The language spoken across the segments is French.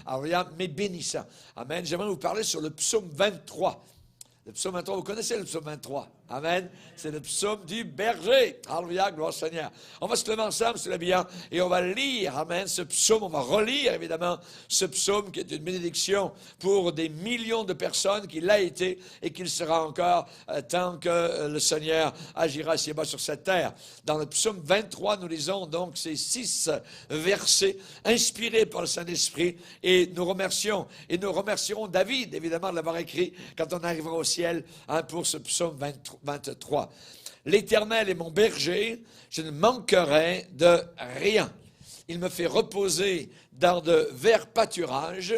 alléluia, mais bénissant. Amen. J'aimerais vous parler sur le psaume 23. Le psaume 23, vous connaissez le psaume 23. Amen. C'est le psaume du berger. Alléluia, gloire au Seigneur. On va se lever ensemble sur la Bible et on va lire, amen, ce psaume. On va relire, évidemment, ce psaume qui est une bénédiction pour des millions de personnes, qu'il l'a été et qu'il sera encore tant que le Seigneur agira ici-bas sur cette terre. Dans le psaume 23, nous lisons donc ces 6 versets inspirés par le Saint-Esprit et nous remercierons David, évidemment, de l'avoir écrit quand on arrivera au ciel pour ce psaume 23. L'Éternel est mon berger, je ne manquerai de rien. Il me fait reposer dans de verts pâturages,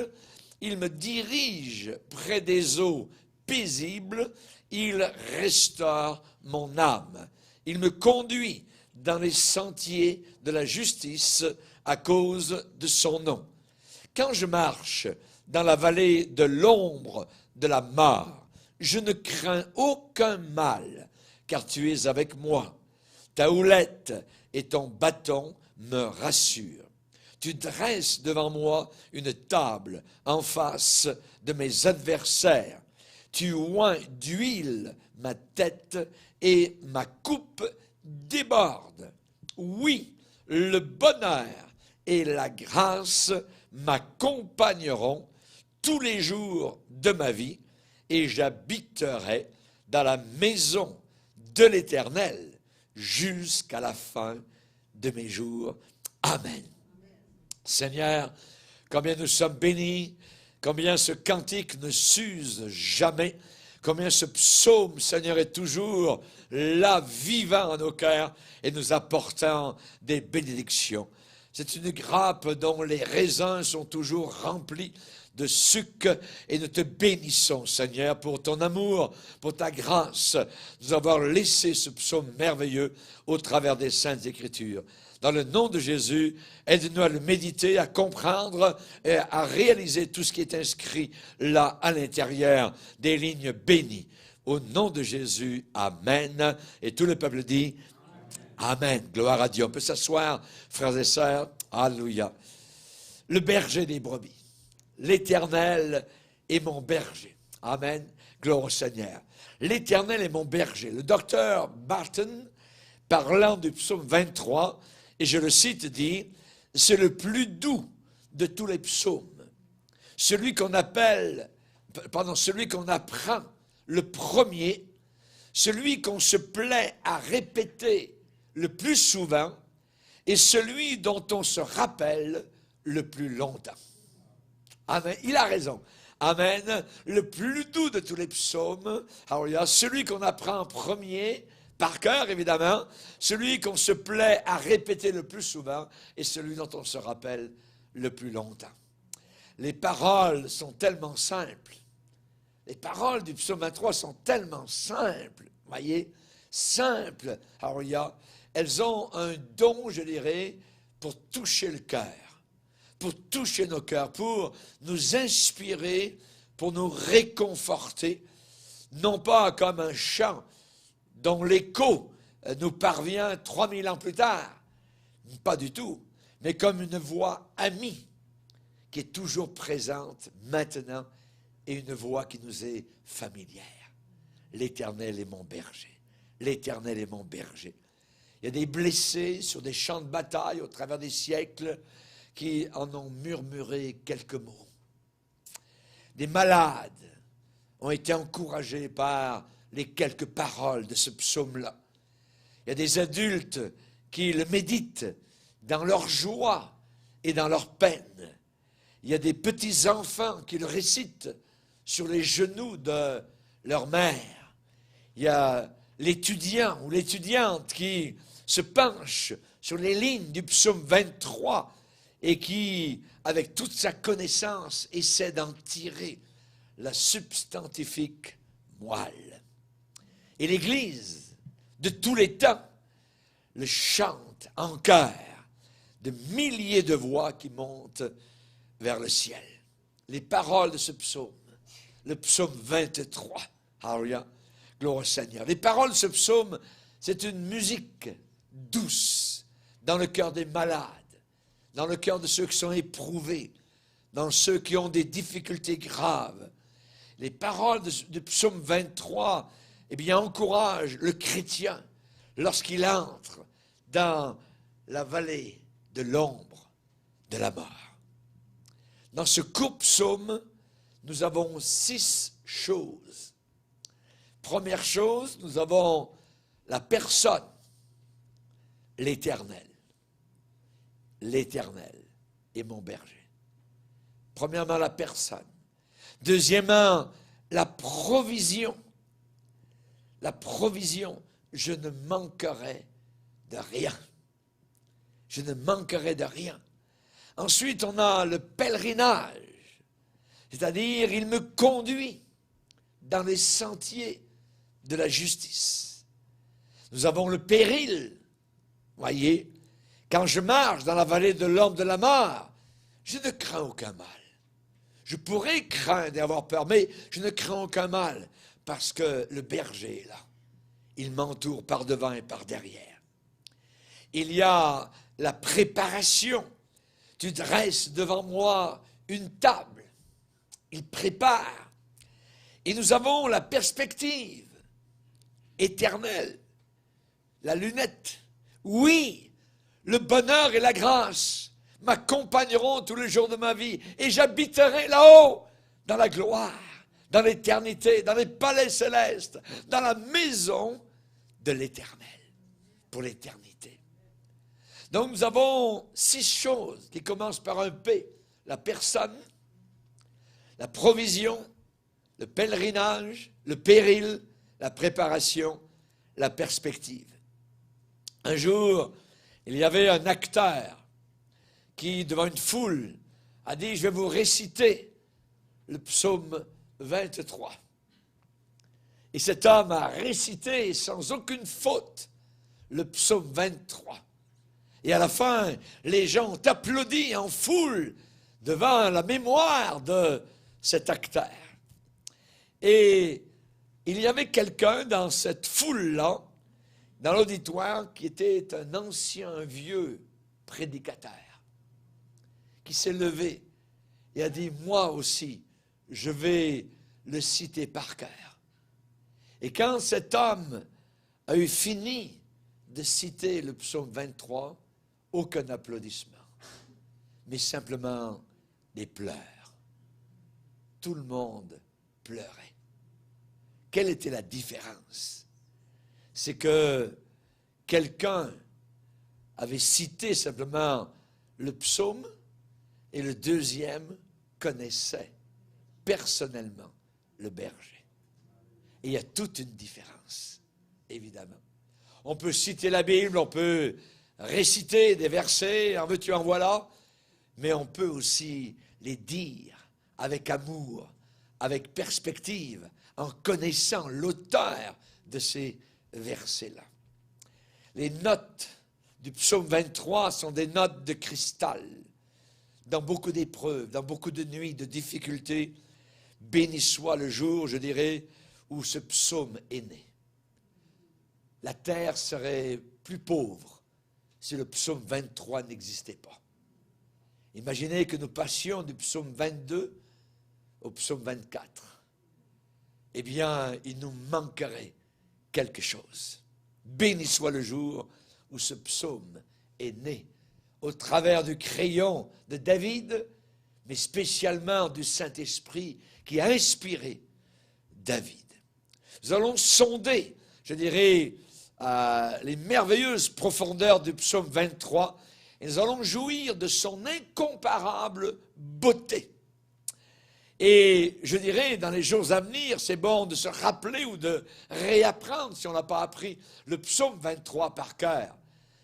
il me dirige près des eaux paisibles, il restaure mon âme. Il me conduit dans les sentiers de la justice à cause de son nom. Quand je marche dans la vallée de l'ombre de la mort, je ne crains aucun mal, car tu es avec moi. Ta houlette et ton bâton me rassurent. Tu dresses devant moi une table en face de mes adversaires. Tu oins d'huile ma tête et ma coupe déborde. Oui, le bonheur et la grâce m'accompagneront tous les jours de ma vie, et j'habiterai dans la maison de l'Éternel jusqu'à la fin de mes jours. Amen. Seigneur, combien nous sommes bénis, combien ce cantique ne s'use jamais, combien ce psaume, Seigneur, est toujours là, vivant en nos cœurs et nous apportant des bénédictions. C'est une grappe dont les raisins sont toujours remplis de sucre, et nous te bénissons, Seigneur, pour ton amour, pour ta grâce, nous avoir laissé ce psaume merveilleux au travers des Saintes Écritures. Dans le nom de Jésus, aide-nous à le méditer, à comprendre et à réaliser tout ce qui est inscrit là à l'intérieur des lignes bénies. Au nom de Jésus, Amen. Et tout le peuple dit Amen. Gloire à Dieu. On peut s'asseoir, frères et sœurs. Alléluia. Le berger des brebis. L'Éternel est mon berger. Amen. Gloire au Seigneur. L'Éternel est mon berger. Le docteur Barton, parlant du psaume 23, et je le cite, dit, c'est le plus doux de tous les psaumes. Celui qu'on apprend le premier, celui qu'on se plaît à répéter le plus souvent, et celui dont on se rappelle le plus longtemps. Amen. Il a raison. Amen. Le plus doux de tous les psaumes. Alors, il y a celui qu'on apprend en premier, par cœur évidemment, celui qu'on se plaît à répéter le plus souvent et celui dont on se rappelle le plus longtemps. Les paroles sont tellement simples. Les paroles du psaume 23 sont tellement simples. Voyez, simples. Alors, elles ont un don, je dirais, pour toucher le cœur. Pour toucher nos cœurs, pour nous inspirer, pour nous réconforter, non pas comme un chant dont l'écho nous parvient 3000 ans plus tard, pas du tout, mais comme une voix amie qui est toujours présente maintenant et une voix qui nous est familière. L'Éternel est mon berger. L'Éternel est mon berger. Il y a des blessés sur des champs de bataille au travers des siècles qui en ont murmuré quelques mots. Des malades ont été encouragés par les quelques paroles de ce psaume-là. Il y a des adultes qui le méditent dans leur joie et dans leur peine. Il y a des petits-enfants qui le récitent sur les genoux de leur mère. Il y a l'étudiant ou l'étudiante qui se penche sur les lignes du psaume 23 et qui, avec toute sa connaissance, essaie d'en tirer la substantifique moelle. Et l'Église, de tous les temps, le chante en chœur de milliers de voix qui montent vers le ciel. Les paroles de ce psaume, le psaume 23, Alléluia, gloire au Seigneur. Les paroles de ce psaume, c'est une musique douce dans le cœur des malades, dans le cœur de ceux qui sont éprouvés dans ceux qui ont des difficultés graves. Les paroles du psaume 23, eh bien, encouragent le chrétien lorsqu'il entre dans la vallée de l'ombre de la mort. Dans ce court psaume, nous avons 6 choses. Première chose, nous avons la personne, l'Éternel. L'Éternel est mon berger. Premièrement, la personne. Deuxièmement, la provision. La provision, je ne manquerai de rien. Je ne manquerai de rien. Ensuite, on a le pèlerinage, c'est-à-dire il me conduit dans les sentiers de la justice. Nous avons le péril. Voyez, quand je marche dans la vallée de l'ombre de la mort, je ne crains aucun mal. Je pourrais craindre et avoir peur, mais je ne crains aucun mal, parce que le berger est là. Il m'entoure par devant et par derrière. Il y a la préparation. Tu dresses devant moi une table. Il prépare. Et nous avons la perspective éternelle, la lunette. Oui, le bonheur et la grâce m'accompagneront tous les jours de ma vie et j'habiterai là-haut, dans la gloire, dans l'éternité, dans les palais célestes, dans la maison de l'Éternel, pour l'éternité. Donc nous avons 6 choses qui commencent par un P. La personne, la provision, le pèlerinage, le péril, la préparation, la perspective. Un jour, il y avait un acteur qui, devant une foule, a dit « Je vais vous réciter le psaume 23 ». Et cet homme a récité sans aucune faute le psaume 23. Et à la fin, les gens ont applaudi en foule devant la mémoire de cet acteur. Et il y avait quelqu'un dans cette foule-là, dans l'auditoire, qui était un ancien, un vieux prédicateur, qui s'est levé et a dit, moi aussi, je vais le citer par cœur. Et quand cet homme a eu fini de citer le psaume 23, aucun applaudissement, mais simplement des pleurs. Tout le monde pleurait. Quelle était la différence? C'est que quelqu'un avait cité simplement le psaume et le deuxième connaissait personnellement le berger. Et il y a toute une différence, évidemment. On peut citer la Bible, on peut réciter des versets, en veux-tu, en voilà, mais on peut aussi les dire avec amour, avec perspective, en connaissant l'auteur de ces versets-là. Les notes du psaume 23 sont des notes de cristal. Dans beaucoup d'épreuves, dans beaucoup de nuits, de difficultés, béni soit le jour, je dirais, où ce psaume est né. La terre serait plus pauvre si le psaume 23 n'existait pas. Imaginez que nous passions du psaume 22 au psaume 24. Eh bien, il nous manquerait quelque chose. Béni soit le jour où ce psaume est né, au travers du crayon de David, mais spécialement du Saint-Esprit qui a inspiré David. Nous allons sonder, je dirais, les merveilleuses profondeurs du psaume 23 et nous allons jouir de son incomparable beauté. Et je dirais, dans les jours à venir, c'est bon de se rappeler ou de réapprendre, si on n'a pas appris, le psaume 23 par cœur.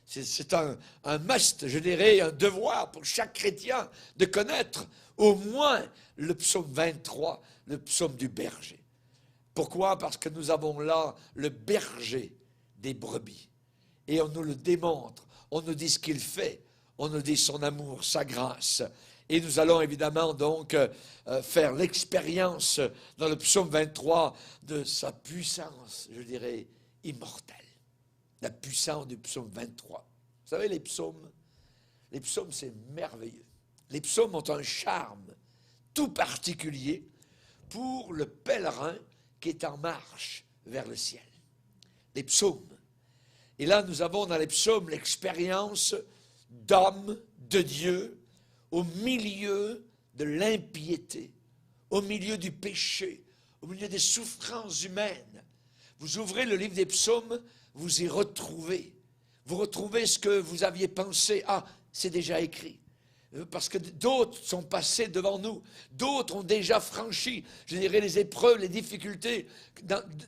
C'est un must, je dirais, un devoir pour chaque chrétien de connaître au moins le psaume 23, le psaume du berger. Pourquoi? Parce que nous avons là le berger des brebis. Et on nous le démontre, on nous dit ce qu'il fait, on nous dit son amour, sa grâce. Et nous allons évidemment donc faire l'expérience dans le psaume 23 de sa puissance, je dirais, immortelle. La puissance du psaume 23. Vous savez, les psaumes, c'est merveilleux. les psaumes ont un charme tout particulier pour le pèlerin qui est en marche vers le ciel. Les psaumes. Et là, nous avons dans les psaumes l'expérience d'hommes de Dieu au milieu de l'impiété, au milieu du péché, au milieu des souffrances humaines. Vous ouvrez le livre des psaumes, vous y retrouvez. Vous retrouvez ce que vous aviez pensé. Ah, c'est déjà écrit. Parce que d'autres sont passés devant nous. D'autres ont déjà franchi, je dirais, les épreuves, les difficultés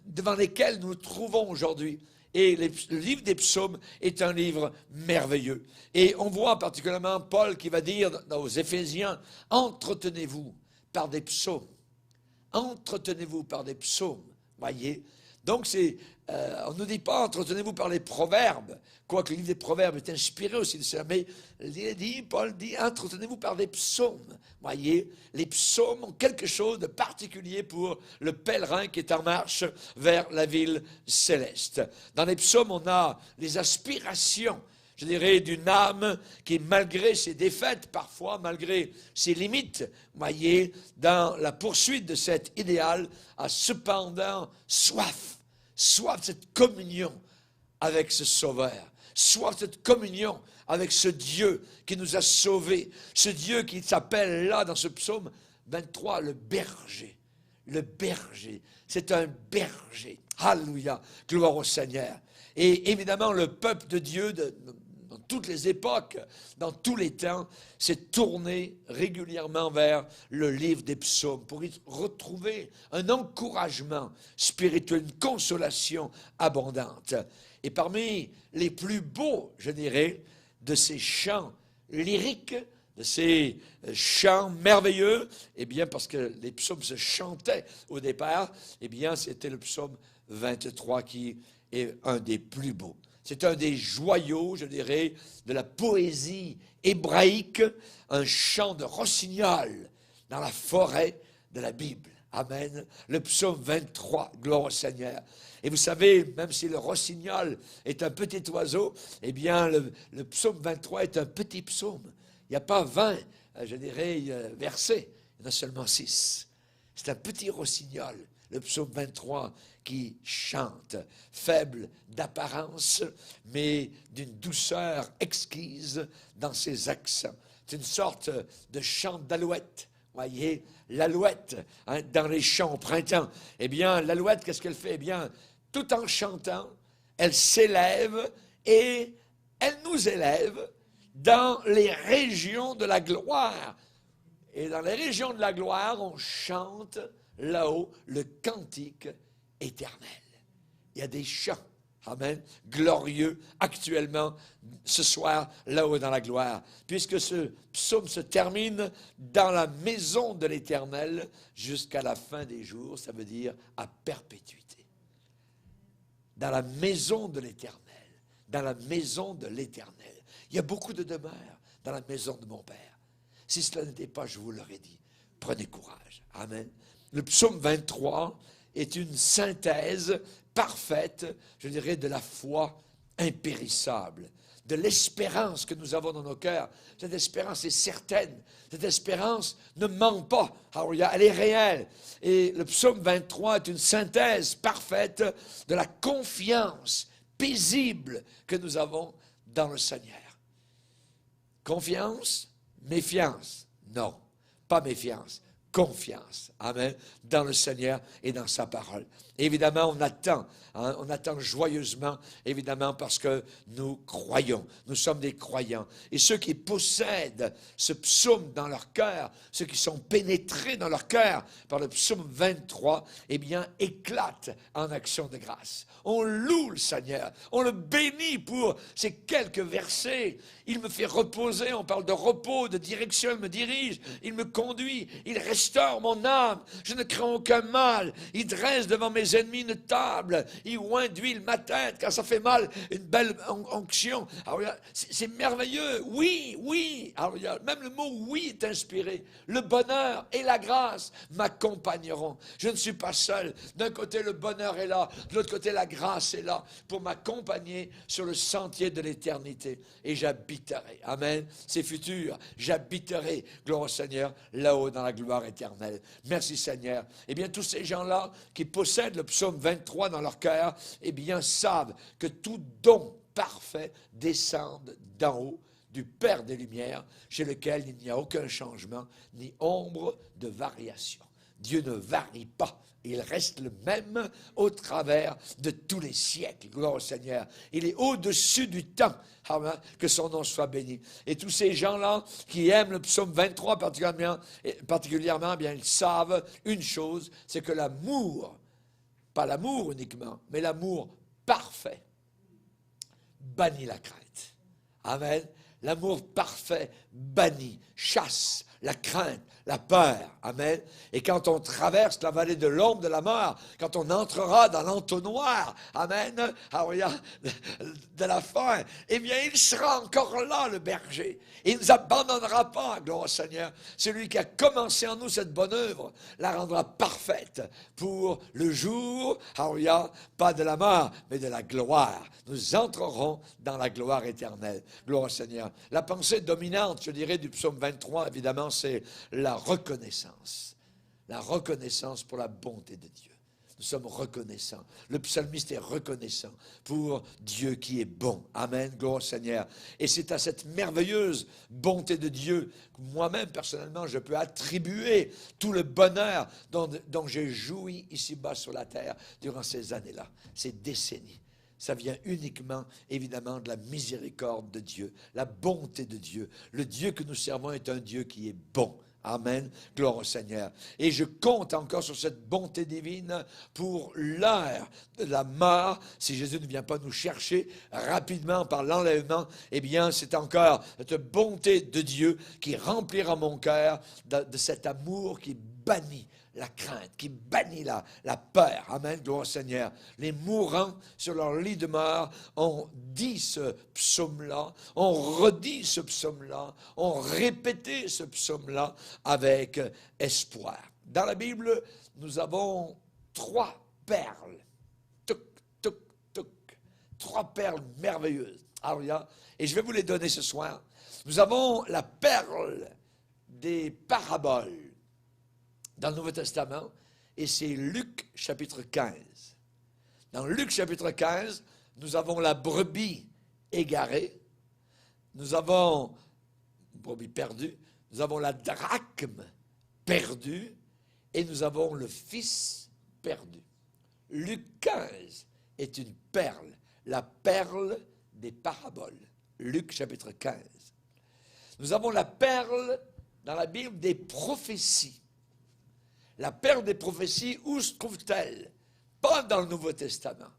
devant lesquelles nous nous trouvons aujourd'hui. Et le livre des psaumes est un livre merveilleux. Et on voit particulièrement Paul qui va dire aux Éphésiens, « Entretenez-vous par des psaumes. Entretenez-vous par des psaumes. » Voyez? Donc, on ne nous dit pas « Entretenez-vous par les proverbes », quoique le livre des proverbes est inspiré aussi de ça, mais Paul dit « Entretenez-vous par des psaumes ». Voyez, les psaumes ont quelque chose de particulier pour le pèlerin qui est en marche vers la ville céleste. Dans les psaumes, on a les aspirations, je dirais, d'une âme qui, malgré ses défaites, parfois, malgré ses limites, voyez, dans la poursuite de cet idéal, a cependant soif de cette communion avec ce Sauveur, soif de cette communion avec ce Dieu qui nous a sauvés, ce Dieu qui s'appelle là, dans ce psaume 23, le berger. Le berger, c'est un berger. Alléluia, gloire au Seigneur. Et évidemment, le peuple de Dieu, dans toutes les époques, dans tous les temps, s'est tourné régulièrement vers le livre des psaumes pour y retrouver un encouragement spirituel, une consolation abondante. Et parmi les plus beaux, je dirais, de ces chants lyriques, de ces chants merveilleux, eh bien, parce que les psaumes se chantaient au départ, eh bien, c'était le psaume 23 qui est un des plus beaux. C'est un des joyaux, je dirais, de la poésie hébraïque, un chant de rossignol dans la forêt de la Bible. Amen. Le psaume 23, gloire au Seigneur. Et vous savez, même si le rossignol est un petit oiseau, eh bien, le psaume 23 est un petit psaume. Il n'y a pas 20, je dirais, versets. Il y en a seulement 6. C'est un petit rossignol, le psaume 23, qui chante, faible d'apparence, mais d'une douceur exquise dans ses accents. C'est une sorte de chant d'alouette. Voyez, l'alouette, hein, dans les champs au printemps, eh bien, l'alouette, qu'est-ce qu'elle fait? Eh bien, tout en chantant, elle s'élève et elle nous élève dans les régions de la gloire. Et dans les régions de la gloire, on chante là-haut le cantique éternel. Il y a des chants, amen, glorieux actuellement, ce soir, là-haut dans la gloire, puisque ce psaume se termine dans la maison de l'Éternel jusqu'à la fin des jours, ça veut dire à perpétuité. Dans la maison de l'Éternel, dans la maison de l'Éternel. Il y a beaucoup de demeures dans la maison de mon Père. Si cela n'était pas, je vous l'aurais dit, prenez courage. Amen. Le psaume 23 est une synthèse parfaite, je dirais, de la foi impérissable, de l'espérance que nous avons dans nos cœurs. Cette espérance est certaine. Cette espérance ne ment pas. Elle est réelle. Et le psaume 23 est une synthèse parfaite de la confiance paisible que nous avons dans le Seigneur. Confiance, méfiance. Non, pas méfiance. Confiance, amen, dans le Seigneur et dans sa parole. Évidemment, on attend joyeusement, évidemment, parce que nous croyons, nous sommes des croyants. Et ceux qui possèdent ce psaume dans leur cœur, ceux qui sont pénétrés dans leur cœur par le psaume 23, eh bien, éclatent en action de grâce. On loue le Seigneur, on le bénit pour ces quelques versets. Il me fait reposer, on parle de repos, de direction, il me dirige, il me conduit, il restaure restaure mon âme. Je ne crains aucun mal. Il dresse devant mes ennemis une table. Il oint d'huile ma tête. Quand ça fait mal, une belle onction. C'est merveilleux. Oui, oui. Alors, même le mot oui est inspiré. Le bonheur et la grâce m'accompagneront. Je ne suis pas seul. D'un côté, le bonheur est là. De l'autre côté, la grâce est là pour m'accompagner sur le sentier de l'éternité. Et j'habiterai. Amen. C'est futur. J'habiterai, gloire au Seigneur, là-haut dans la gloire éternelle. Merci Seigneur. Eh bien, tous ces gens-là qui possèdent le psaume 23 dans leur cœur, eh bien, savent que tout don parfait descende d'en haut, du Père des Lumières, chez lequel il n'y a aucun changement, ni ombre de variation. Dieu ne varie pas. Il reste le même au travers de tous les siècles. Gloire au Seigneur. Il est au-dessus du temps. Amen. Que son nom soit béni. Et tous ces gens-là qui aiment le psaume 23 particulièrement, bien, ils savent une chose, c'est que l'amour, pas l'amour uniquement, mais l'amour parfait, bannit la crainte. Amen. L'amour parfait bannit, chasse la crainte, la peur. Amen. Et quand on traverse la vallée de l'ombre de la mort, quand on entrera dans l'entonnoir, amen, de la faim, eh bien, il sera encore là, le berger. Il ne nous abandonnera pas, gloire au Seigneur. Celui qui a commencé en nous cette bonne œuvre la rendra parfaite pour le jour, pas de la mort, mais de la gloire. Nous entrerons dans la gloire éternelle. Gloire au Seigneur. La pensée dominante, je dirais, du psaume 23, évidemment, c'est la reconnaissance. La reconnaissance pour la bonté de Dieu. Nous sommes reconnaissants. Le psalmiste est reconnaissant pour Dieu qui est bon. Amen, gloire au Seigneur. Et c'est à cette merveilleuse bonté de Dieu que moi-même, personnellement, je peux attribuer tout le bonheur dont j'ai joui ici-bas sur la terre durant ces années-là, ces décennies. Ça vient uniquement, évidemment, de la miséricorde de Dieu, la bonté de Dieu. Le Dieu que nous servons est un Dieu qui est bon. Amen. Gloire au Seigneur. Et je compte encore sur cette bonté divine pour l'heure de la mort. Si Jésus ne vient pas nous chercher rapidement par l'enlèvement, eh bien, c'est encore cette bonté de Dieu qui remplira mon cœur de cet amour qui bannit la crainte, qui bannit la peur. Amen, gloire au Seigneur. Les mourants sur leur lit de mort ont dit ce psaume-là, ont redit ce psaume-là, ont répété ce psaume-là avec espoir. Dans la Bible, nous avons 3 perles. Tuc, tuc, tuc. 3 perles merveilleuses. Alléluia. Et je vais vous les donner ce soir. Nous avons la perle des paraboles dans le Nouveau Testament, et c'est Luc chapitre 15. Dans Luc chapitre 15, nous avons la brebis égarée, nous avons une brebis perdue, nous avons la drachme perdue, et nous avons le fils perdu. Luc 15 est une perle, la perle des paraboles. Luc chapitre 15. Nous avons la perle dans la Bible des prophéties. La perle des prophéties, où se trouve-t-elle? Pas dans le Nouveau Testament.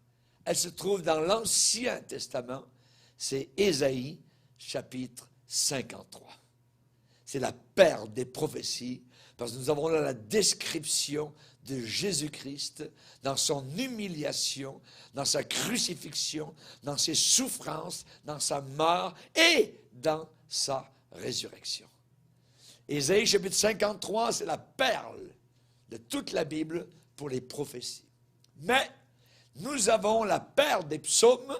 Elle se trouve dans l'Ancien Testament. C'est Ésaïe, chapitre 53. C'est la perle des prophéties, parce que nous avons là la description de Jésus-Christ dans son humiliation, dans sa crucifixion, dans ses souffrances, dans sa mort et dans sa résurrection. Ésaïe, chapitre 53, c'est la perle de toute la Bible pour les prophéties. Mais nous avons la perle des psaumes,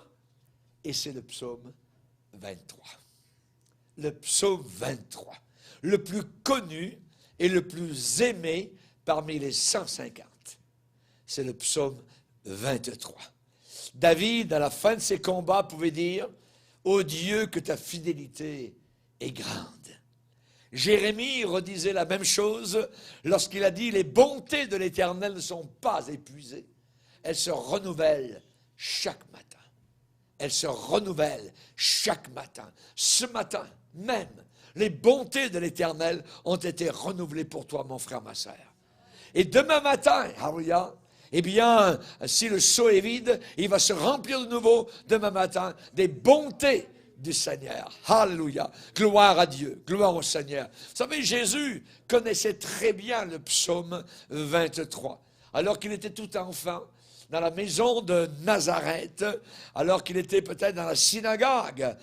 et c'est le psaume 23. Le psaume 23, le plus connu et le plus aimé parmi les 150. C'est le psaume 23. David, à la fin de ses combats, pouvait dire « Ô Dieu, que ta fidélité est grande ». Jérémie redisait la même chose lorsqu'il a dit « Les bontés de l'Éternel ne sont pas épuisées. Elles se renouvellent chaque matin. » Elles se renouvellent chaque matin. Ce matin même, les bontés de l'Éternel ont été renouvelées pour toi, mon frère, ma sœur. Et demain matin, alléluia, eh bien, si le seau est vide, il va se remplir de nouveau demain matin des bontés du Seigneur. Alléluia. Gloire à Dieu. Gloire au Seigneur. Vous savez, Jésus connaissait très bien le psaume 23. Alors qu'il était tout enfant, dans la maison de Nazareth, alors qu'il était peut-être dans la synagogue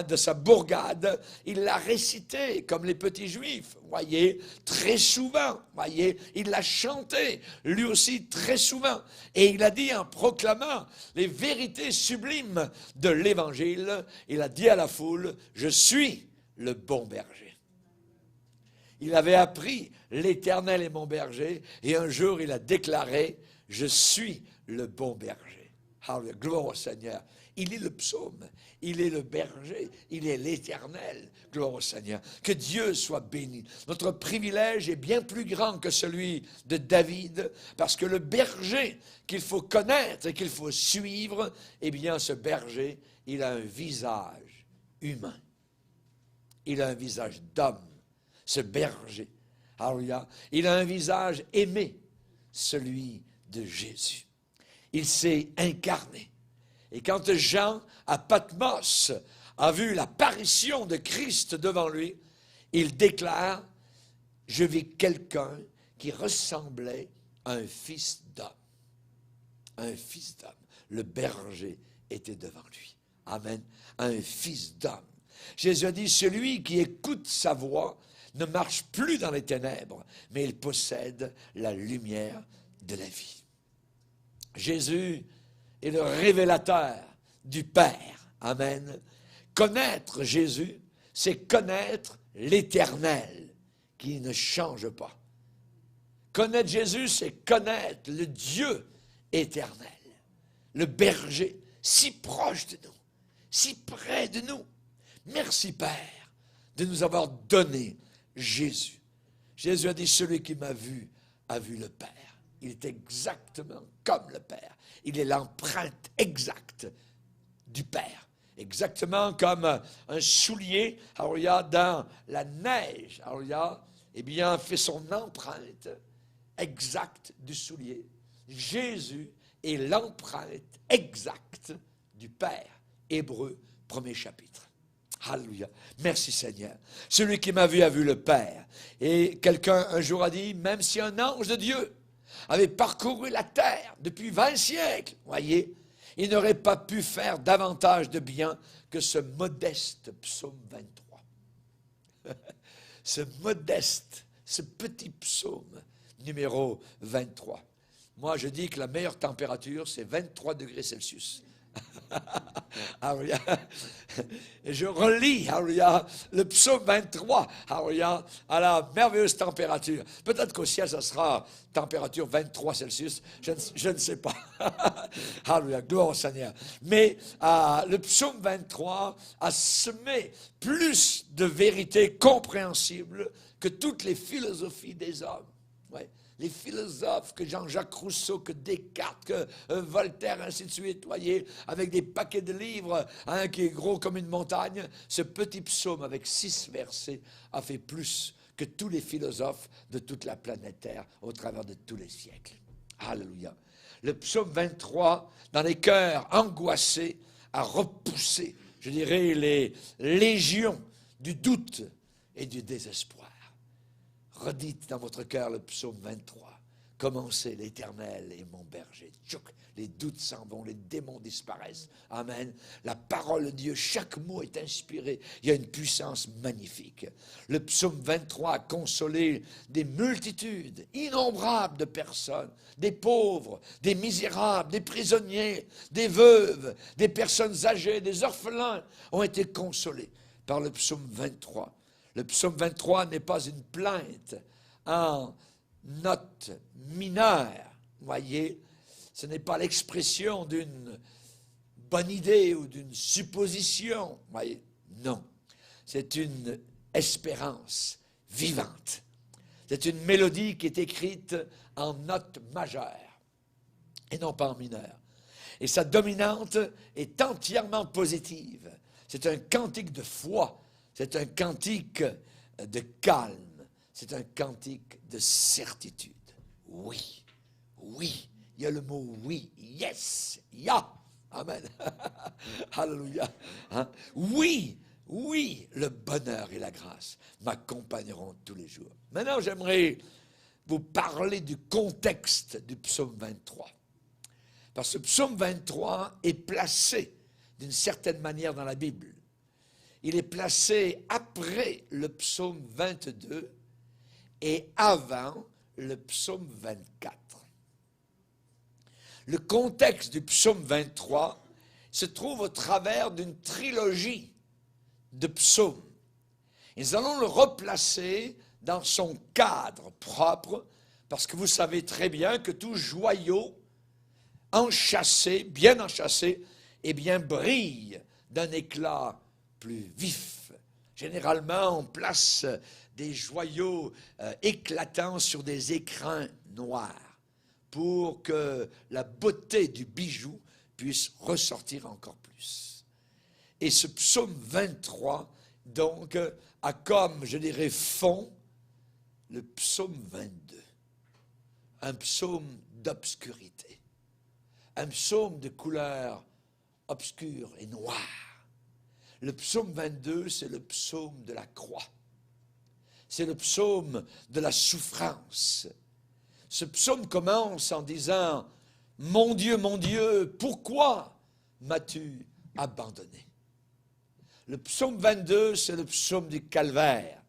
de sa bourgade, il l'a récité comme les petits juifs, voyez, très souvent, voyez, il l'a chanté, lui aussi très souvent, et il a dit en proclamant les vérités sublimes de l'Évangile, il a dit à la foule, « Je suis le bon berger ». Il avait appris « L'Éternel est mon berger » et un jour il a déclaré « Je suis le bon berger ». Alléluia, gloire au Seigneur. Il est le psaume, il est le berger, il est l'Éternel. Gloire au Seigneur. Que Dieu soit béni. Notre privilège est bien plus grand que celui de David, parce que le berger qu'il faut connaître et qu'il faut suivre, eh bien ce berger, il a un visage humain. Il a un visage d'homme. Ce berger, alléluia, il a un visage aimé, celui de Jésus. Il s'est incarné. Et quand Jean, à Patmos, a vu l'apparition de Christ devant lui, il déclare, « Je vis quelqu'un qui ressemblait à un fils d'homme. » Un fils d'homme. Le berger était devant lui. Amen. Un fils d'homme. Jésus a dit, « Celui qui écoute sa voix ne marche plus dans les ténèbres, mais il possède la lumière de la vie. » Jésus est le révélateur du Père. Amen. Connaître Jésus, c'est connaître l'Éternel qui ne change pas. Connaître Jésus, c'est connaître le Dieu éternel, le berger, si proche de nous, si près de nous. Merci Père de nous avoir donné Jésus. Jésus a dit, celui qui m'a vu a vu le Père. Il est exactement comme le Père. Il est l'empreinte exacte du Père. Exactement comme un soulier, alléluia, dans la neige, alléluia, eh bien, fait son empreinte exacte du soulier. Jésus est l'empreinte exacte du Père. Hébreux, 1er chapitre. Alléluia. Merci Seigneur. Celui qui m'a vu a vu le Père. Et quelqu'un un jour a dit, même si un ange de Dieu avait parcouru la terre depuis 20 siècles, voyez, il n'aurait pas pu faire davantage de bien que ce modeste psaume 23. Ce modeste, ce petit psaume numéro 23. Moi, je dis que la meilleure température, c'est 23 degrés Celsius. Alléluia. Et je relis, alléluia, le psaume 23, alléluia, à la merveilleuse température. Peut-être qu'au ciel, ça sera température 23 Celsius, je ne sais pas. Alléluia, gloire au Seigneur. Mais le psaume 23 a semé plus de vérités compréhensibles que toutes les philosophies des hommes. Ouais. Les philosophes, que Jean-Jacques Rousseau, que Descartes, que Voltaire, ainsi de suite, voyez, avec des paquets de livres, qui est gros comme une montagne, ce petit psaume avec 6 versets a fait plus que tous les philosophes de toute la planète Terre au travers de tous les siècles. Alléluia. Le psaume 23, dans les cœurs angoissés, a repoussé, je dirais, les légions du doute et du désespoir. Redites dans votre cœur le psaume 23. Commencez, l'Éternel est mon berger. Tchouk, les doutes s'en vont, les démons disparaissent. Amen. La parole de Dieu, chaque mot est inspiré. Il y a une puissance magnifique. Le psaume 23 a consolé des multitudes innombrables de personnes, des pauvres, des misérables, des prisonniers, des veuves, des personnes âgées, des orphelins ont été consolés par le psaume 23. Le psaume 23 n'est pas une plainte en note mineure, voyez. Ce n'est pas l'expression d'une bonne idée ou d'une supposition, voyez. Non, c'est une espérance vivante. C'est une mélodie qui est écrite en note majeure et non pas en mineure. Et sa dominante est entièrement positive. C'est un cantique de foi. C'est un cantique de calme. C'est un cantique de certitude. Oui, oui. Il y a le mot oui. Yes, ya. Amen. Alléluia. Hein? Oui, oui, le bonheur et la grâce m'accompagneront tous les jours. Maintenant, j'aimerais vous parler du contexte du psaume 23. Parce que le psaume 23 est placé d'une certaine manière dans la Bible. Il est placé après le psaume 22 et avant le psaume 24. Le contexte du psaume 23 se trouve au travers d'une trilogie de psaumes. Et nous allons le replacer dans son cadre propre, parce que vous savez très bien que tout joyau enchâssé, bien enchâssé, eh bien brille d'un éclat plus vif. Généralement, on place des joyaux éclatants sur des écrins noirs pour que la beauté du bijou puisse ressortir encore plus. Et ce psaume 23, donc, a comme, je dirais, fond le psaume 22. Un psaume d'obscurité. Un psaume de couleur obscure et noire. Le psaume 22, c'est le psaume de la croix. C'est le psaume de la souffrance. Ce psaume commence en disant « Mon Dieu, pourquoi m'as-tu abandonné ?» Le psaume 22, c'est le psaume du calvaire.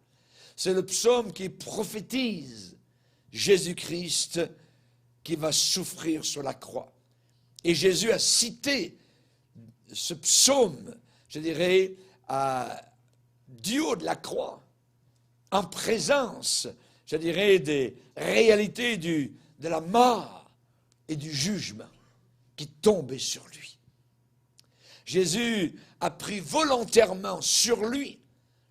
C'est le psaume qui prophétise Jésus-Christ qui va souffrir sur la croix. Et Jésus a cité ce psaume, je dirais, du haut de la croix, en présence, je dirais, des réalités de la mort et du jugement qui tombaient sur lui. Jésus a pris volontairement sur lui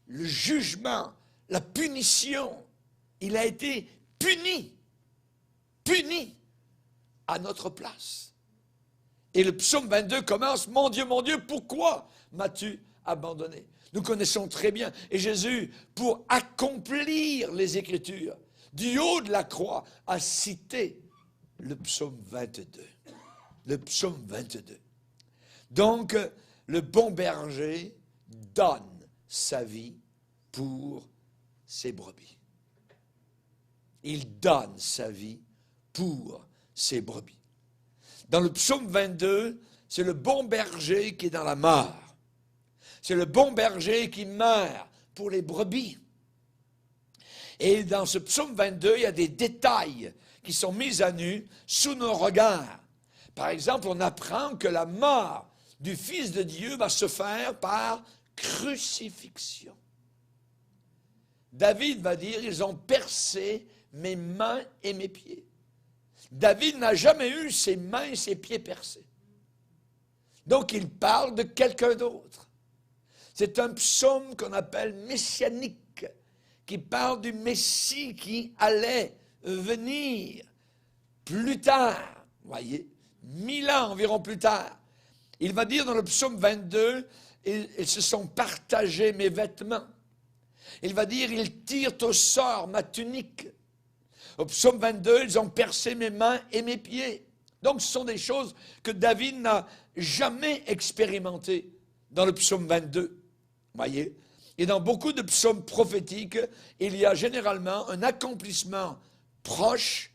le jugement, la punition. Il a été puni à notre place. Et le psaume 22 commence « Mon Dieu, pourquoi m'as-tu abandonné ?» Nous connaissons très bien. Et Jésus, pour accomplir les Écritures, du haut de la croix, a cité le psaume 22. Le psaume 22. Donc, le bon berger donne sa vie pour ses brebis. Il donne sa vie pour ses brebis. Dans le psaume 22, c'est le bon berger qui est dans la mort. C'est le bon berger qui meurt pour les brebis. Et dans ce psaume 22, il y a des détails qui sont mis à nu sous nos regards. Par exemple, on apprend que la mort du Fils de Dieu va se faire par crucifixion. David va dire, ils ont percé mes mains et mes pieds. David n'a jamais eu ses mains et ses pieds percés. Donc il parle de quelqu'un d'autre. C'est un psaume qu'on appelle messianique, qui parle du Messie qui allait venir plus tard, voyez, 1000 ans environ plus tard. Il va dire dans le psaume 22, ils se sont partagés mes vêtements. Il va dire, ils tirent au sort ma tunique. Au psaume 22, ils ont percé mes mains et mes pieds. Donc, ce sont des choses que David n'a jamais expérimentées dans le psaume 22. Voyez? Et dans beaucoup de psaumes prophétiques, il y a généralement un accomplissement proche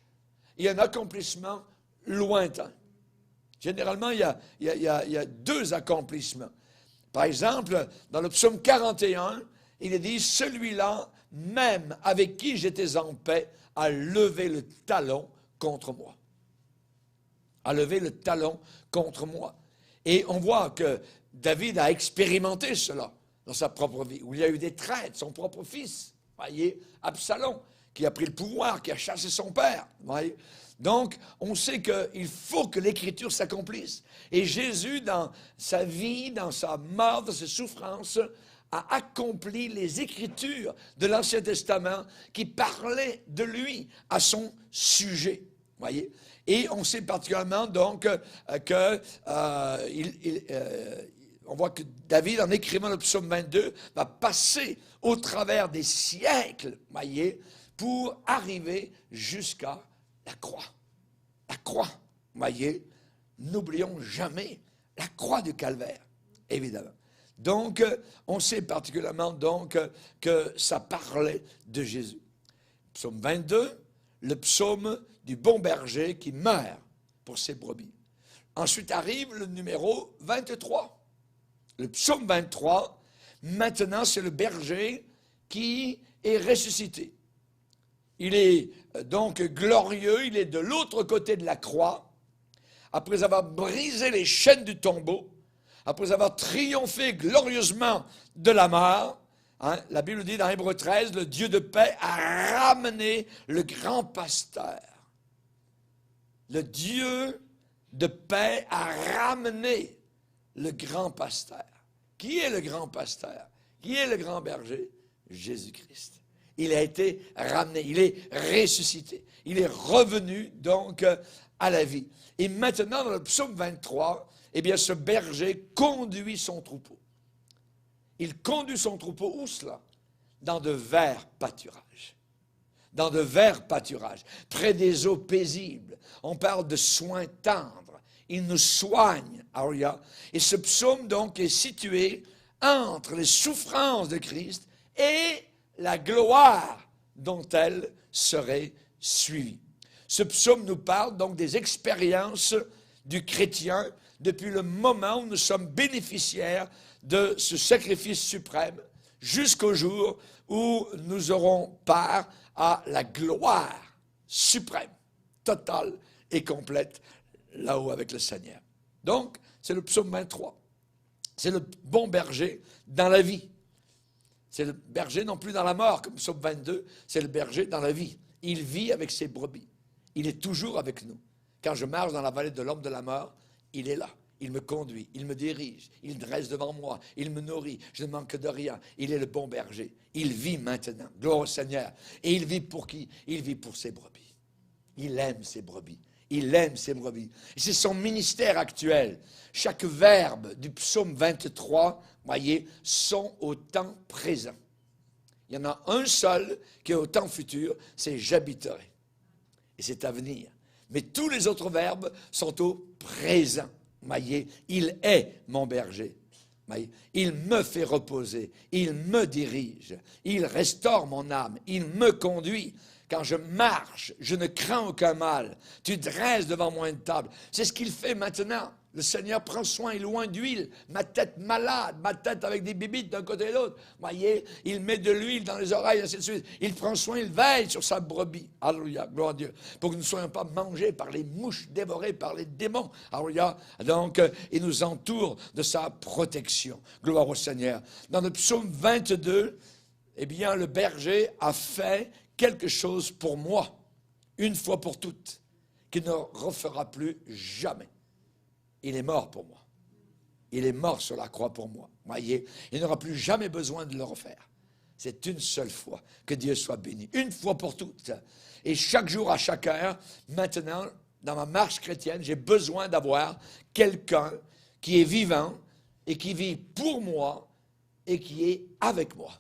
et un accomplissement lointain. Généralement, il y a deux accomplissements. Par exemple, dans le psaume 41, il est dit, celui-là, même avec qui j'étais en paix, a levé le talon contre moi. A levé le talon contre moi. Et on voit que David a expérimenté cela dans sa propre vie, où il y a eu des traîtres, son propre fils, voyez, Absalom, qui a pris le pouvoir, qui a chassé son père, voyez. Donc, on sait qu'il faut que l'Écriture s'accomplisse. Et Jésus, dans sa vie, dans sa mort, dans ses souffrances, a accompli les Écritures de l'Ancien Testament qui parlaient de lui à son sujet, voyez. Et on sait particulièrement donc on voit que David, en écrivant le psaume 22, va passer au travers des siècles, voyez, pour arriver jusqu'à la croix. La croix, voyez, n'oublions jamais La croix du calvaire, évidemment. Donc, on sait particulièrement donc que ça parlait de Jésus. Psaume 22, le psaume du bon berger qui meurt pour ses brebis. Ensuite arrive le numéro 23. Le psaume 23, maintenant c'est le berger qui est ressuscité. Il est donc glorieux, il est de l'autre côté de la croix, après avoir brisé les chaînes du tombeau, après avoir triomphé glorieusement de la mort. Hein, la Bible dit dans Hébreux 13, le Dieu de paix a ramené le grand pasteur. Le Dieu de paix a ramené le grand pasteur. Qui est le grand pasteur? Qui est le grand berger? Jésus-Christ. Il a été ramené, il est ressuscité. Il est revenu donc à la vie. Et maintenant, dans le psaume 23, eh bien, ce berger conduit son troupeau. Il conduit son troupeau où cela? Dans de verts pâturages. Dans de verts pâturages, près des eaux paisibles. On parle de soins tendres. Il nous soigne. Alléluia. Et ce psaume, donc, est situé entre les souffrances de Christ et la gloire dont elle serait suivie. Ce psaume nous parle donc des expériences du chrétien depuis le moment où nous sommes bénéficiaires de ce sacrifice suprême jusqu'au jour où nous aurons part à la gloire suprême, totale et complète, là-haut avec le Seigneur. Donc, c'est le psaume 23. C'est le bon berger dans la vie. C'est le berger non plus dans la mort, comme psaume 22, c'est le berger dans la vie. Il vit avec ses brebis. Il est toujours avec nous. Quand je marche dans la vallée de l'ombre de la mort, il est là. Il me conduit, il me dirige, il dresse devant moi, il me nourrit, je ne manque de rien. Il est le bon berger. Il vit maintenant. Gloire au Seigneur. Et il vit pour qui? Il vit pour ses brebis. Il aime ses brebis. Il aime ses brebis. Et c'est son ministère actuel. Chaque verbe du psaume 23, voyez, sont au temps présent. Il y en a un seul qui est au temps futur, c'est « j'habiterai ». Et c'est à venir. Mais tous les autres verbes sont au présent. Voyez, il est mon berger. Voyez, il me fait reposer, il me dirige, il restaure mon âme, il me conduit. Quand je marche, je ne crains aucun mal. Tu dresses devant moi une table. C'est ce qu'il fait maintenant. Le Seigneur prend soin, il loin d'huile. Ma tête malade, ma tête avec des bibites d'un côté et de l'autre. Voyez, il met de l'huile dans les oreilles, ainsi de suite. Il prend soin, il veille sur sa brebis. Alléluia, gloire à Dieu. Pour que nous ne soyons pas mangés par les mouches, dévorés par les démons. Alléluia. Donc, il nous entoure de sa protection. Gloire au Seigneur. Dans le psaume 22, eh bien, le berger a fait quelque chose pour moi, une fois pour toutes, qu'il ne refera plus jamais. Il est mort pour moi. Il est mort sur la croix pour moi. Voyez, il n'aura plus jamais besoin de le refaire. C'est une seule fois. Que Dieu soit béni. Une fois pour toutes. Et chaque jour, à chaque heure, maintenant, dans ma marche chrétienne, j'ai besoin d'avoir quelqu'un qui est vivant et qui vit pour moi et qui est avec moi.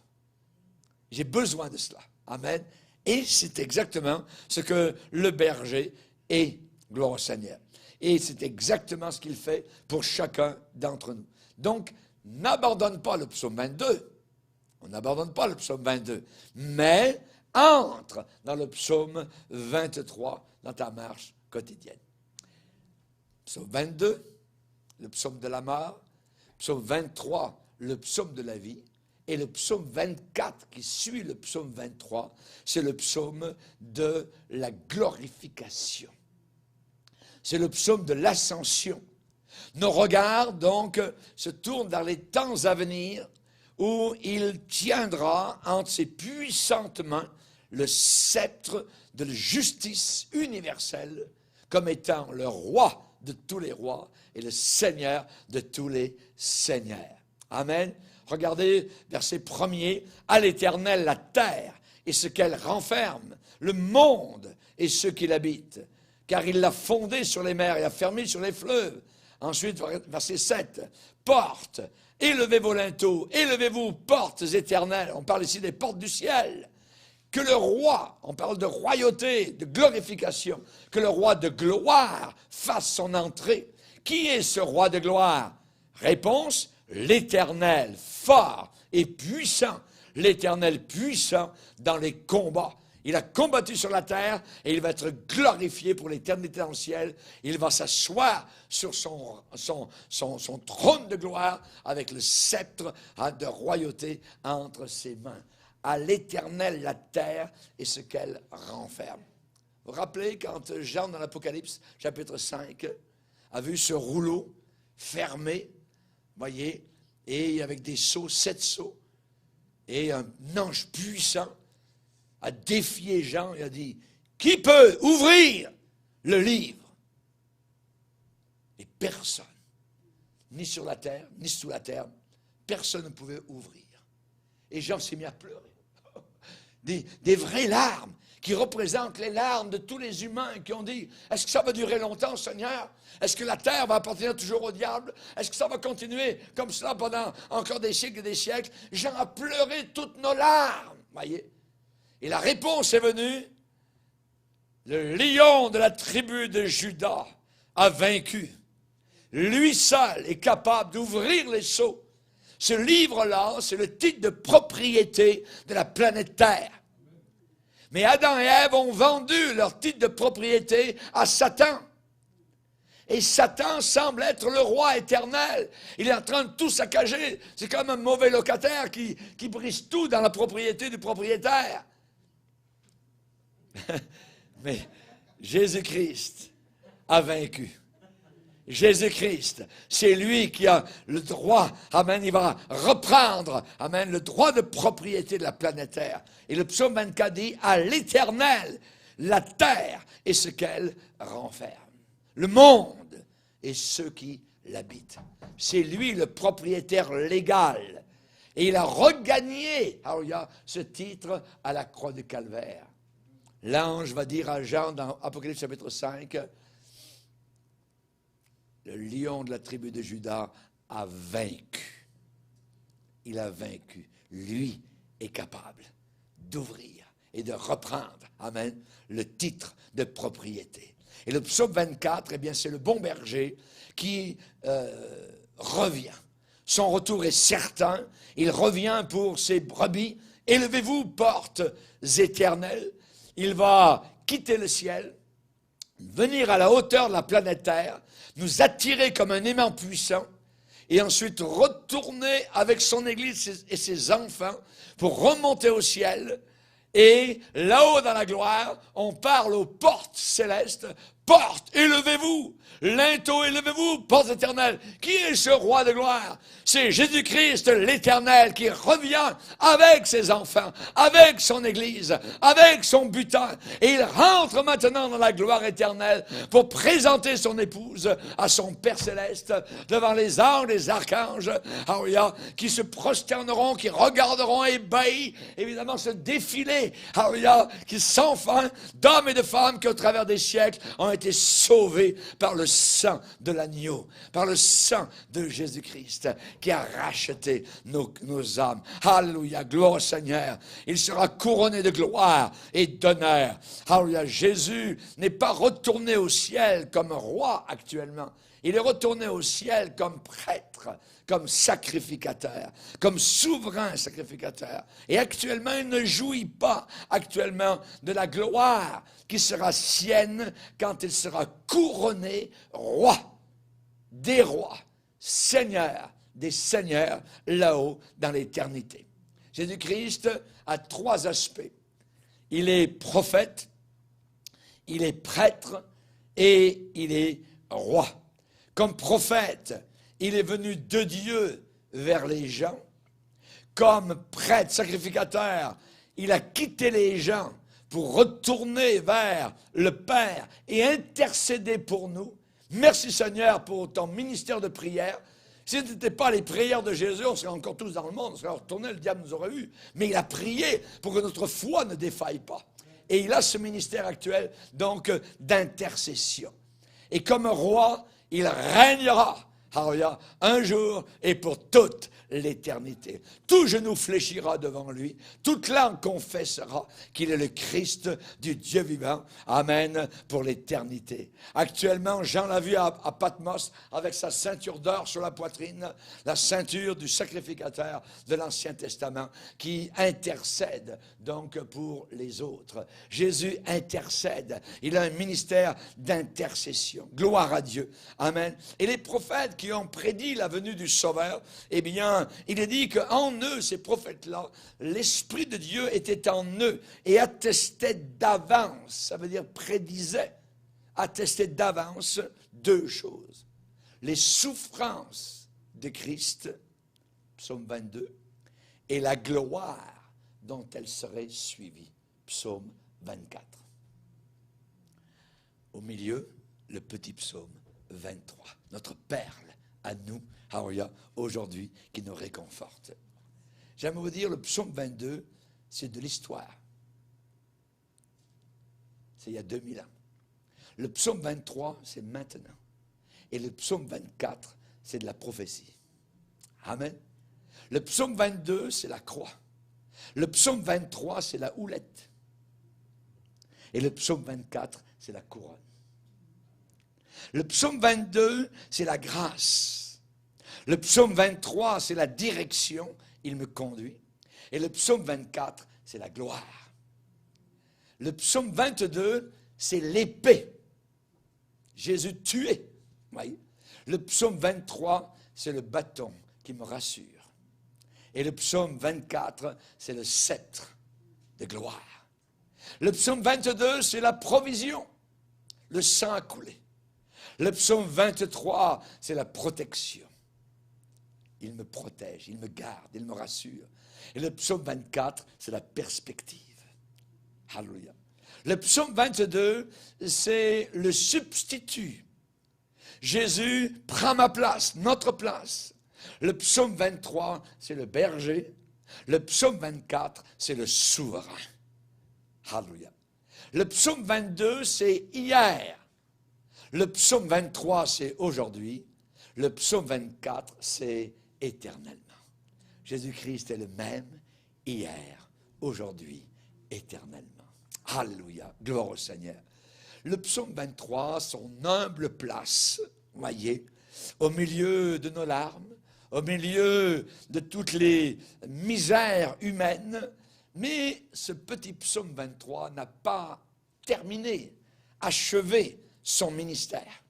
J'ai besoin de cela. Amen. Et c'est exactement ce que le berger est, gloire au Seigneur. Et c'est exactement ce qu'il fait pour chacun d'entre nous. Donc, n'abandonne pas le psaume 22. On n'abandonne pas le psaume 22. Mais entre dans le psaume 23 dans ta marche quotidienne. Psaume 22, le psaume de la mort. Psaume 23, le psaume de la vie. Et le psaume 24 qui suit le psaume 23, c'est le psaume de la glorification. C'est le psaume de l'ascension. Nos regards, donc, se tournent vers les temps à venir où il tiendra entre ses puissantes mains le sceptre de la justice universelle comme étant le roi de tous les rois et le Seigneur de tous les seigneurs. Amen. Regardez, verset 1er, « À l'Éternel la terre et ce qu'elle renferme, le monde et ceux qui l'habitent, car il l'a fondé sur les mers et a fermé sur les fleuves. » Ensuite, verset 7, « Portes, élevez vos linteaux, élevez-vous, portes éternelles. » On parle ici des portes du ciel. « Que le roi, on parle de royauté, de glorification, que le roi de gloire fasse son entrée. » Qui est ce roi de gloire? Réponse, l'Éternel, fort et puissant. L'Éternel puissant dans les combats. Il a combattu sur la terre et il va être glorifié pour l'éternité dans le ciel. Il va s'asseoir sur son trône de gloire avec le sceptre de royauté entre ses mains. À l'Éternel la terre et ce qu'elle renferme. Vous vous rappelez quand Jean dans l'Apocalypse, chapitre 5, a vu ce rouleau fermé, voyez, et avec des sceaux, 7 sceaux, et un ange puissant a défié Jean et a dit, qui peut ouvrir le livre? Et personne, ni sur la terre, ni sous la terre, personne ne pouvait ouvrir. Et Jean s'est mis à pleurer. Des vraies larmes qui représentent les larmes de tous les humains qui ont dit, est-ce que ça va durer longtemps, Seigneur? Est-ce que la terre va appartenir toujours au diable? Est-ce que ça va continuer comme cela pendant encore des siècles et des siècles? Jean a pleuré toutes nos larmes, voyez. Et la réponse est venue, le lion de la tribu de Juda a vaincu. Lui seul est capable d'ouvrir les sceaux. Ce livre-là, c'est le titre de propriété de la planète Terre. Mais Adam et Ève ont vendu leur titre de propriété à Satan. Et Satan semble être le roi éternel. Il est en train de tout saccager. C'est comme un mauvais locataire qui brise tout dans la propriété du propriétaire. Mais Jésus-Christ a vaincu. Jésus-Christ, c'est lui qui a le droit, amen, il va reprendre, amen, le droit de propriété de la planète Terre. Et le psaume 24 dit, à l'Éternel, la terre et ce qu'elle renferme. Le monde et ceux qui l'habitent. C'est lui le propriétaire légal. Et il a regagné, alléluia, ce titre à la croix du Calvaire. L'ange va dire à Jean dans Apocalypse chapitre 5, le lion de la tribu de Juda a vaincu. Il a vaincu. Lui est capable d'ouvrir et de reprendre, amen, le titre de propriété. Et le psaume 24, eh bien, c'est le bon berger qui revient. Son retour est certain. Il revient pour ses brebis. Élevez-vous, portes éternelles. Il va quitter le ciel, venir à la hauteur de la planète Terre, nous attirer comme un aimant puissant, et ensuite retourner avec son Église et ses enfants pour remonter au ciel. Et là-haut dans la gloire, on parle aux portes célestes. Portes, élevez-vous. Linteaux, élevez-vous, portes éternelles. Qui est ce roi de gloire? C'est Jésus-Christ, l'Éternel, qui revient avec ses enfants, avec son Église, avec son butin. Et il rentre maintenant dans la gloire éternelle pour présenter son épouse à son Père céleste devant les anges, les archanges, qui se prosterneront, qui regarderont ébahis, évidemment, ce défilé, qui sans fin d'hommes et de femmes qui, au travers des siècles, ont été sauvés par le sang de l'agneau, par le sang de Jésus-Christ qui a racheté nos âmes. Alléluia, gloire au Seigneur. Il sera couronné de gloire et d'honneur. Alléluia, Jésus n'est pas retourné au ciel comme roi actuellement. Il est retourné au ciel comme prêtre, comme sacrificateur, comme souverain sacrificateur. Et actuellement, il ne jouit pas actuellement de la gloire qui sera sienne quand il sera couronné roi des rois, seigneur des seigneurs, là-haut dans l'éternité. Jésus-Christ a 3 aspects. Il est prophète, il est prêtre et il est roi. Comme prophète, il est venu de Dieu vers les gens. Comme prêtre, sacrificateur, il a quitté les gens pour retourner vers le Père et intercéder pour nous. Merci Seigneur pour ton ministère de prière. Si ce n'était pas les prières de Jésus, on serait encore tous dans le monde, on serait retourné, le diable nous aurait vus. Mais il a prié pour que notre foi ne défaille pas. Et il a ce ministère actuel, donc, d'intercession. Et comme roi, il régnera, Alléluia, un jour et pour toute l'éternité. Tout genou fléchira devant lui, toute langue confessera qu'il est le Christ du Dieu vivant. Amen, pour l'éternité. Actuellement, Jean l'a vu à Patmos avec sa ceinture d'or sur la poitrine, la ceinture du sacrificateur de l'Ancien Testament qui intercède donc pour les autres. Jésus intercède. Il a un ministère d'intercession. Gloire à Dieu. Amen. Et les prophètes qui ont prédit la venue du Sauveur, eh bien, il est dit qu'en eux, ces prophètes-là, l'Esprit de Dieu était en eux et attestait d'avance, ça veut dire prédisait, attestait d'avance deux choses. Les souffrances de Christ, psaume 22, et la gloire dont elle serait suivie, psaume 24. Au milieu, le petit psaume 23, notre perle à nous, alléluia, aujourd'hui, qui nous réconforte. J'aimerais vous dire, le psaume 22, c'est de l'histoire. C'est il y a 2000 ans. Le psaume 23, c'est maintenant. Et le psaume 24, c'est de la prophétie. Amen. Le psaume 22, c'est la croix. Le psaume 23, c'est la houlette. Et le psaume 24, c'est la couronne. Le psaume 22, c'est la grâce. Le psaume 23, c'est la direction, il me conduit. Et le psaume 24, c'est la gloire. Le psaume 22, c'est l'épée. Jésus tué. Oui. Le psaume 23, c'est le bâton qui me rassure. Et le psaume 24, c'est le sceptre de gloire. Le psaume 22, c'est la provision. Le sang a coulé. Le psaume 23, c'est la protection. Il me protège, il me garde, il me rassure. Et le psaume 24, c'est la perspective. Alléluia. Le psaume 22, c'est le substitut. Jésus prend ma place, notre place. Le psaume 23, c'est le berger. Le psaume 24, c'est le souverain. Alléluia. Le psaume 22, c'est hier. Le psaume 23, c'est aujourd'hui. Le psaume 24, c'est éternellement. Jésus-Christ est le même hier, aujourd'hui, éternellement. Alléluia. Gloire au Seigneur. Le psaume 23, son humble place, voyez, au milieu de nos larmes, au milieu de toutes les misères humaines, mais ce petit psaume 23 n'a pas terminé, achevé son ministère.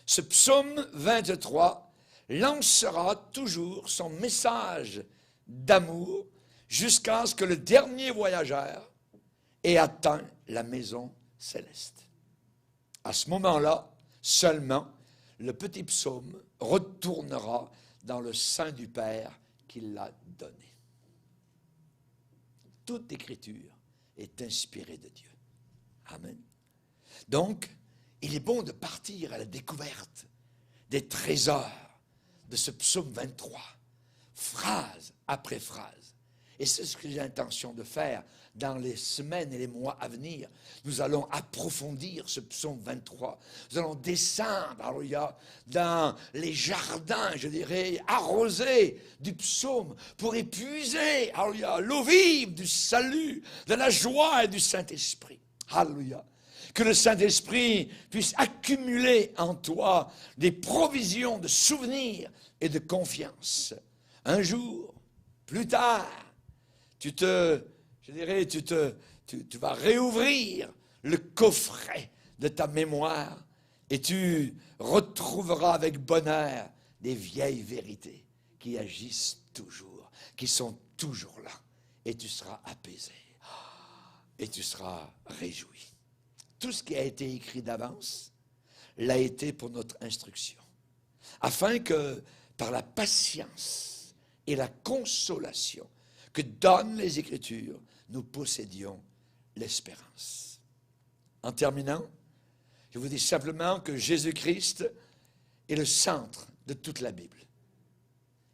Ce psaume 23 lancera toujours son message d'amour jusqu'à ce que le dernier voyageur ait atteint la maison céleste. À ce moment-là, seulement, le petit psaume retournera dans le sein du Père qui l'a donné. Toute écriture est inspirée de Dieu. Amen. Donc, il est bon de partir à la découverte des trésors de ce psaume 23, phrase après phrase. Et c'est ce que j'ai l'intention de faire dans les semaines et les mois à venir. Nous allons approfondir ce psaume 23. Nous allons descendre, alléluia, dans les jardins, je dirais, arrosés du psaume pour épuiser, alléluia, l'eau vive du salut, de la joie et du Saint-Esprit. Alléluia. Que le Saint-Esprit puisse accumuler en toi des provisions de souvenirs et de confiance. Un jour, plus tard, tu vas réouvrir le coffret de ta mémoire et tu retrouveras avec bonheur des vieilles vérités qui agissent toujours, qui sont toujours là. Et tu seras apaisé et tu seras réjoui. Tout ce qui a été écrit d'avance l'a été pour notre instruction, afin que par la patience et la consolation que donnent les Écritures, nous possédions l'espérance. En terminant, je vous dis simplement que Jésus-Christ est le centre de toute la Bible.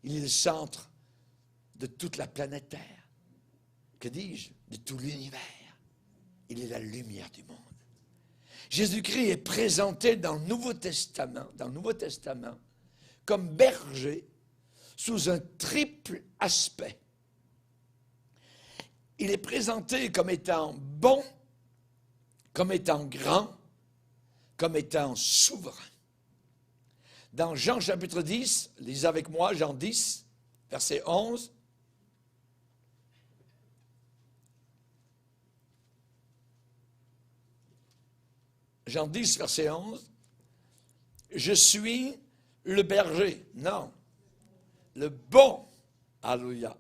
Il est le centre de toute la planète Terre. Que dis-je? De tout l'univers. Il est la lumière du monde. Jésus-Christ est présenté dans le Nouveau Testament comme berger sous un triple aspect. Il est présenté comme étant bon, comme étant grand, comme étant souverain. Dans Jean chapitre 10, lisez avec moi, Jean 10, verset 11. Jean 10, verset 11. Je suis le berger. Non. Le bon. Alléluia.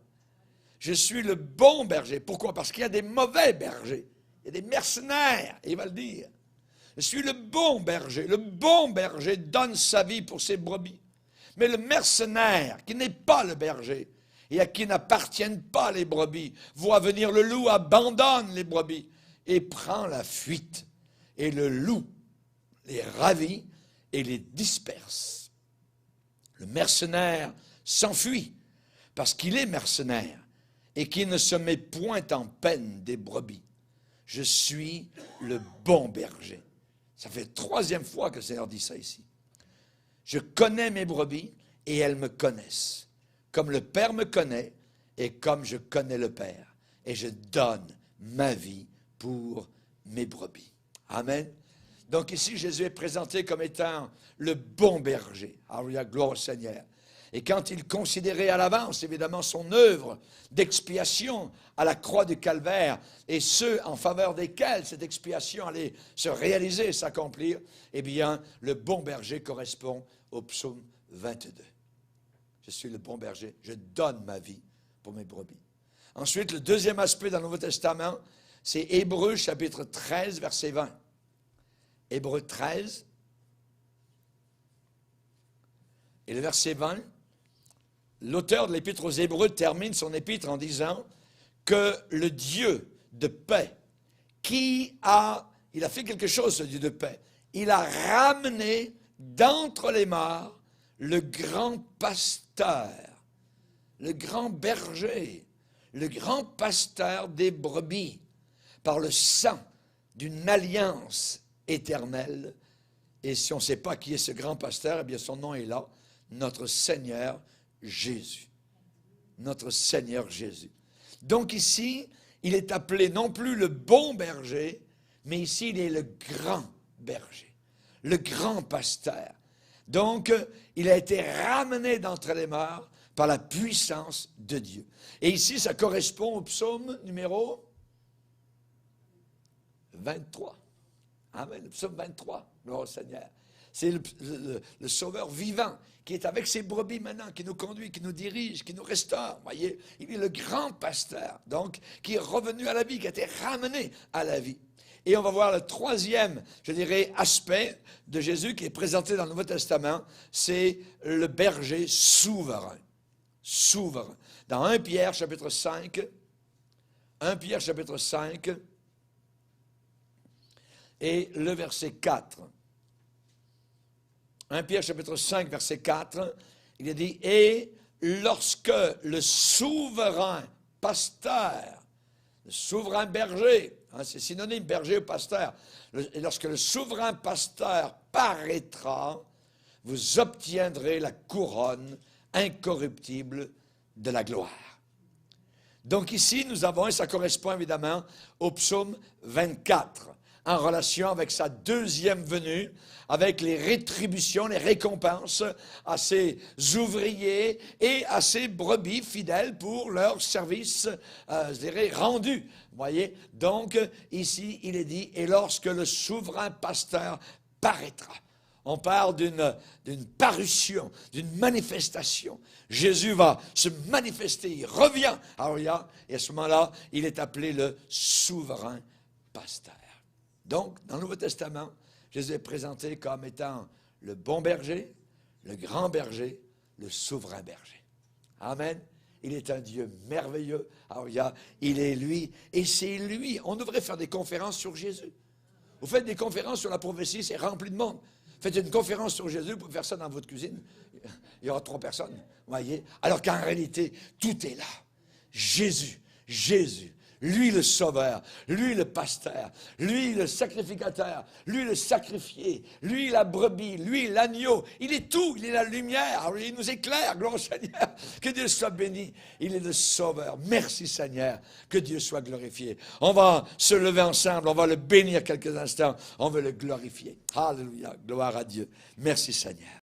Je suis le bon berger. Pourquoi? Parce qu'il y a des mauvais bergers. Il y a des mercenaires, il va le dire. Je suis le bon berger. Le bon berger donne sa vie pour ses brebis. Mais le mercenaire, qui n'est pas le berger, et à qui n'appartiennent pas les brebis, voit venir le loup, abandonne les brebis, et prend la fuite. Et le loup les ravit et les disperse. Le mercenaire s'enfuit, parce qu'il est mercenaire, et qui ne se met point en peine des brebis. Je suis le bon berger. Ça fait la 3e fois que le Seigneur dit ça ici. Je connais mes brebis et elles me connaissent. Comme le Père me connaît et comme je connais le Père. Et je donne ma vie pour mes brebis. Amen. Donc ici, Jésus est présenté comme étant le bon berger. Alléluia, gloire au Seigneur. Et quand il considérait à l'avance, évidemment, son œuvre d'expiation à la croix du Calvaire, et ceux en faveur desquels cette expiation allait se réaliser, s'accomplir, eh bien, le bon berger correspond au psaume 22. Je suis le bon berger, je donne ma vie pour mes brebis. Ensuite, le deuxième aspect dans le Nouveau Testament, c'est Hébreux chapitre 13, verset 20. Hébreux 13, et le verset 20, l'auteur de l'Épître aux Hébreux termine son épître en disant que le Dieu de paix, il a fait quelque chose, ce Dieu de paix. Il a ramené d'entre les morts le grand pasteur, le grand berger, le grand pasteur des brebis, par le sang d'une alliance éternelle. Et si on ne sait pas qui est ce grand pasteur, eh bien son nom est là, notre Seigneur Jésus. Notre Seigneur Jésus. Donc ici, il est appelé non plus le bon berger, mais ici, il est le grand berger, le grand pasteur. Donc, il a été ramené d'entre les morts par la puissance de Dieu. Et ici, ça correspond au psaume numéro 23. Amen, le psaume 23, gloire au Seigneur. C'est le Sauveur vivant qui est avec ses brebis maintenant, qui nous conduit, qui nous dirige, qui nous restaure. Voyez, il est le grand pasteur, donc, qui est revenu à la vie, qui a été ramené à la vie. Et on va voir le troisième, je dirais, aspect de Jésus qui est présenté dans le Nouveau Testament, c'est le berger souverain. Souverain. Dans 1 Pierre, chapitre 5, 1 Pierre, chapitre 5, et le verset 4. 1 Pierre, chapitre 5, verset 4, il est dit, « Et lorsque le souverain pasteur, le souverain berger, hein, c'est synonyme berger ou pasteur, et lorsque le souverain pasteur paraîtra, vous obtiendrez la couronne incorruptible de la gloire. » Donc ici, nous avons, et ça correspond évidemment au psaume 24, en relation avec sa deuxième venue, avec les rétributions, les récompenses à ses ouvriers et à ses brebis fidèles pour leur service, je dirais, rendu. Vous voyez? Donc, ici, il est dit, et lorsque le souverain pasteur paraîtra. On parle d'une parution, d'une manifestation. Jésus va se manifester, il revient. Alléluia. Et à ce moment-là, il est appelé le souverain pasteur. Donc, dans le Nouveau Testament, Jésus est présenté comme étant le bon berger, le grand berger, le souverain berger. Amen. Il est un Dieu merveilleux. Alléluia. Il est lui, et c'est lui. On devrait faire des conférences sur Jésus. Vous faites des conférences sur la prophétie, c'est rempli de monde. Faites une conférence sur Jésus, vous pouvez faire ça dans votre cuisine. Il y aura 3 personnes, voyez. Alors qu'en réalité, tout est là. Jésus, Jésus, Lui le sauveur, lui le pasteur, lui le sacrificateur, lui le sacrifié, lui la brebis, lui l'agneau. Il est tout, il est la lumière, alors, il nous éclaire, gloire au Seigneur. Que Dieu soit béni, il est le sauveur. Merci Seigneur, que Dieu soit glorifié. On va se lever ensemble, on va le bénir quelques instants, on veut le glorifier. Alléluia, gloire à Dieu. Merci Seigneur.